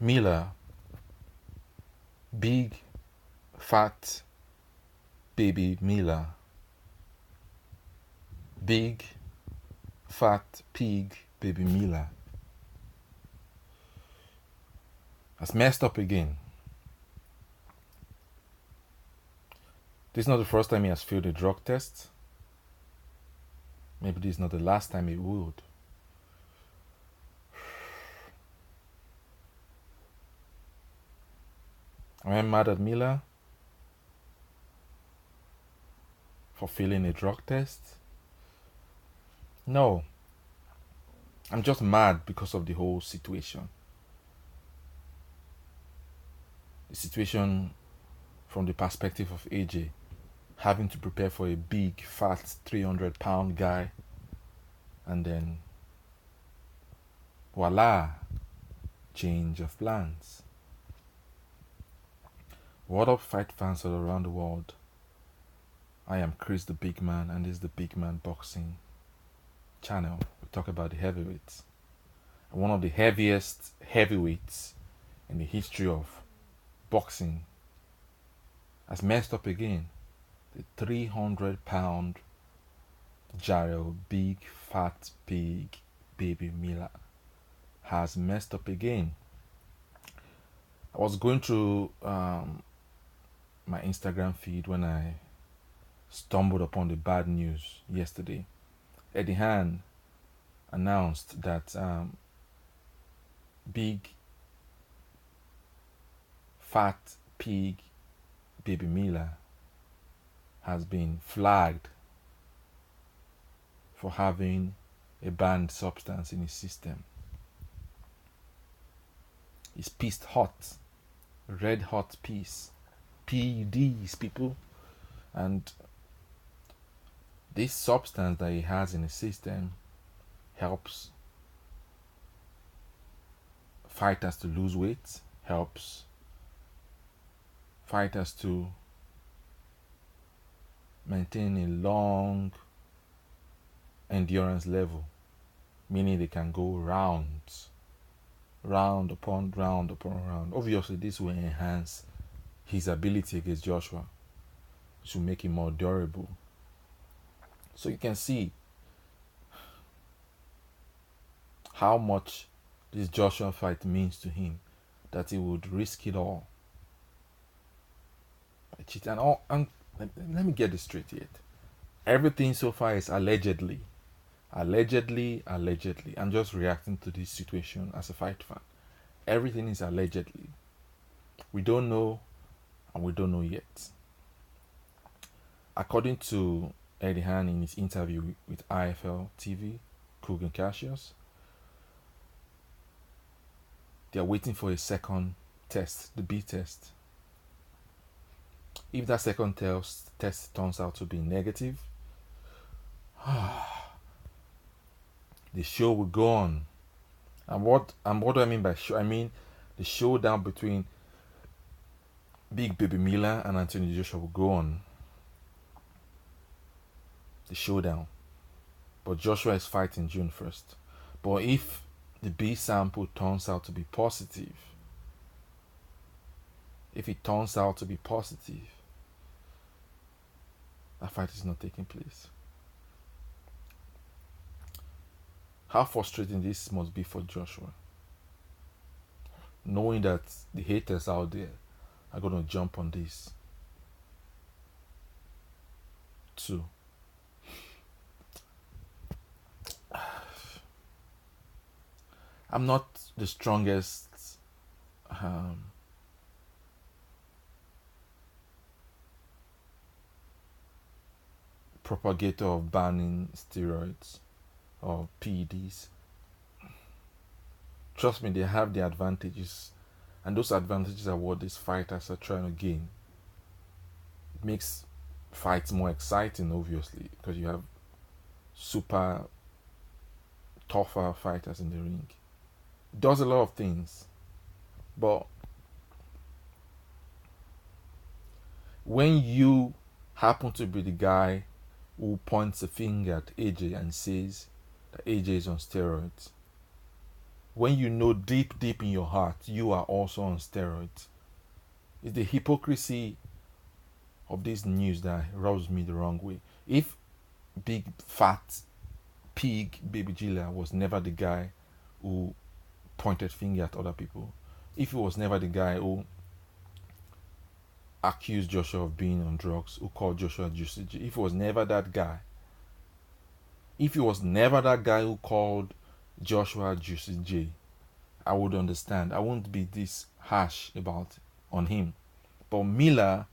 Miller, big, fat baby Miller, big, fat pig baby Miller has messed up again. This is not the first time he has failed a drug test. Maybe this is not the last time he would. Am I mad at Miller for failing a drug test? No. I'm just mad because of the whole situation. The situation from the perspective of AJ, having to prepare for a big, fat, 300-pound guy, and then voila, change of plans. What up, fight fans all around the world? I am Chris the Big Man, and this is the Big Man Boxing channel. We talk about the heavyweights. And one of the heaviest heavyweights in the history of boxing has messed up again. The 300-pound Jarrell Big Fat Pig Baby Miller has messed up again. I was going through my Instagram feed when I stumbled upon the bad news yesterday. Eddie Hearn announced that Big Fat Pig Baby Miller has been flagged for having a banned substance in his system. He's pissed hot, red hot piece, PEDs, people. And this substance that he has in his system helps fighters to lose weight, helps fighters to maintain a long endurance level, meaning they can go round upon round. Obviously, this will enhance his ability against Joshua, which will make him more durable. So you can see how much this Joshua fight means to him, that he would risk it all. And let me get this straight yet. Everything so far is allegedly. I'm just reacting to this situation as a fight fan. Everything is allegedly. We don't know, and we don't know yet. According to Eddie Hearn in his interview with IFL TV, Kugan Cassius, they are waiting for a second test, the B test. If that second test turns out to be negative, the show will go on. And what do I mean by show? I mean the showdown between Big Baby Miller and Anthony Joshua will go on. The showdown. But Joshua is fighting June 1st. But if the B sample turns out to be positive, that fight is not taking place. How frustrating this must be for Joshua, knowing that the haters out there are going to jump on this too. I'm not the strongest propagator of banning steroids or PEDs. Trust me, they have the advantages, and those advantages are what these fighters are trying to gain. It makes fights more exciting, obviously, because you have super tougher fighters in the ring. It does a lot of things, but when you happen to be the guy who points a finger at AJ and says that AJ is on steroids, when you know deep, deep in your heart you are also on steroids. It's the hypocrisy of this news that rubs me the wrong way. If big fat pig Baby Gila was never the guy who pointed finger at other people, if he was never the guy who accused Joshua of being on drugs, who called Joshua Juicy J, if he was never that guy, if he was never that guy who called Joshua Juicy J, I would understand. I wouldn't be this harsh about on him. But Miller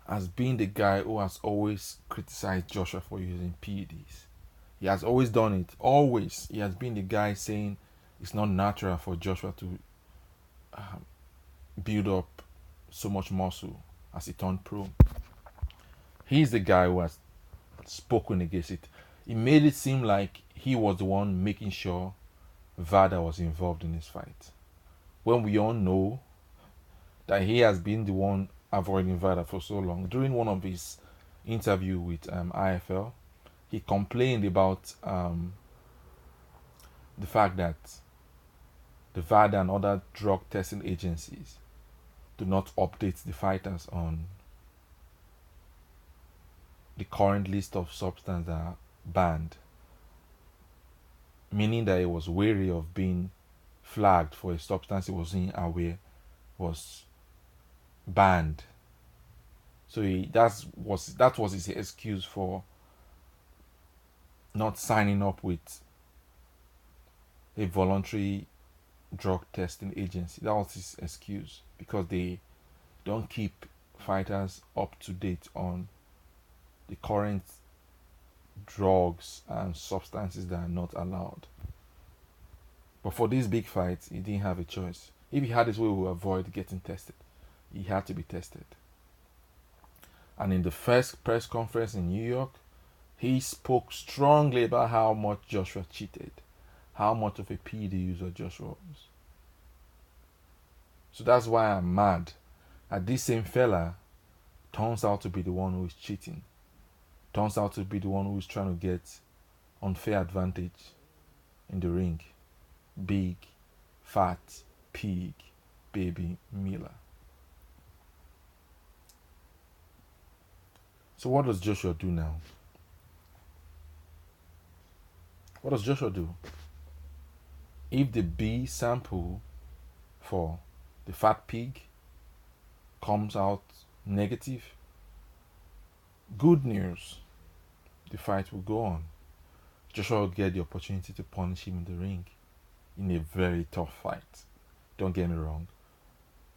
has been the guy who has always criticized Joshua for using PEDs. He has always done it. Always. He has been the guy saying it's not natural for Joshua to build up so much muscle as he turned pro. He's the guy who has spoken against it. He made it seem like he was the one making sure Vada was involved in this fight, when we all know that he has been the one avoiding Vada for so long. During one of his interview with IFL, he complained about the fact that the VADA and other drug testing agencies do not update the fighters on the current list of substances that are banned, meaning that he was wary of being flagged for a substance he wasn't aware was banned. So that was his excuse for not signing up with a voluntary drug testing agency. That was his excuse, because they don't keep fighters up to date on the current drugs and substances that are not allowed. But for these big fights, he didn't have a choice. If he had his way, he would avoid getting tested. He had to be tested. And in the first press conference in New York, he spoke strongly about how much Joshua cheated, how much of a PED user Joshua was. So that's why I'm mad that this same fella turns out to be the one who is cheating, turns out to be the one who is trying to get unfair advantage in the ring. Big, fat, pig, baby Miller. So what does Joshua do now? What does Joshua do? If the B sample for the fat pig comes out negative, good news, the fight will go on. Joshua will get the opportunity to punish him in the ring in a very tough fight. Don't get me wrong,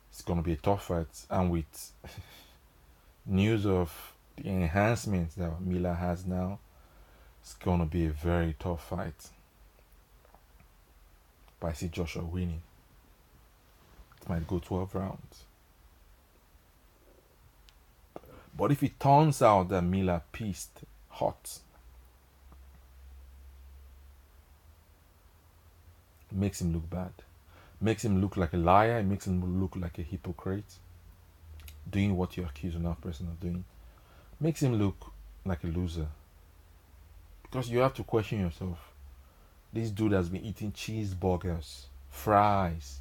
it's going to be a tough fight, and with news of the enhancements that Miller has now, it's going to be a very tough fight. But I see Joshua winning. It might go 12 rounds. But if it turns out that Miller pissed hot, it makes him look bad. Makes him look like a liar. It makes him look like a hypocrite, doing what you accuse another person of doing. Makes him look like a loser. Because you have to question yourself. This dude has been eating cheeseburgers, fries,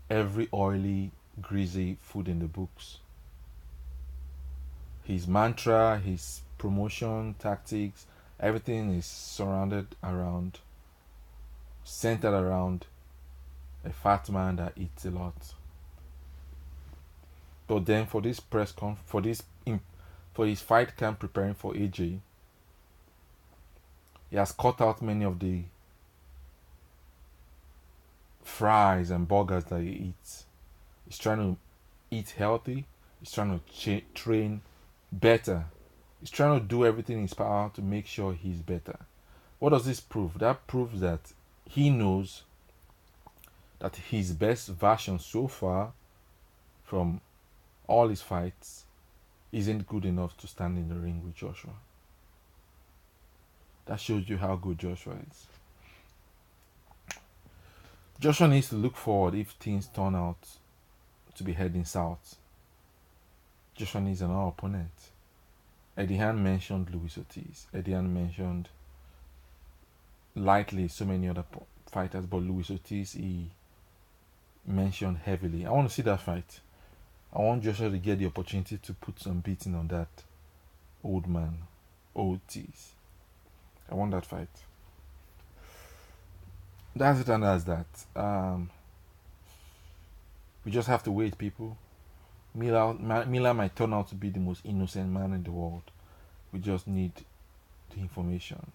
every oily, greasy food in the books. His mantra, his promotion tactics, everything is centered around a fat man that eats a lot. But then for this for his fight camp preparing for AJ, he has cut out many of the fries and burgers that he eats. He's trying to eat healthy. He's trying to train better. He's trying to do everything in his power to make sure he's better. What does this prove? That proves that he knows that his best version so far from all his fights isn't good enough to stand in the ring with Joshua. That shows you how good Joshua is. Joshua needs to look forward if things turn out to be heading south. Joshua needs another opponent. Eddie Hearn mentioned Luis Ortiz. Eddie Hearn mentioned lightly so many other fighters, but Luis Ortiz he mentioned heavily. I want to see that fight. I want Joshua to get the opportunity to put some beating on that old man, Ortiz. I want that fight. That's it, and that's that. We just have to wait, people. Mila might turn out to be the most innocent man in the world. We just need the information.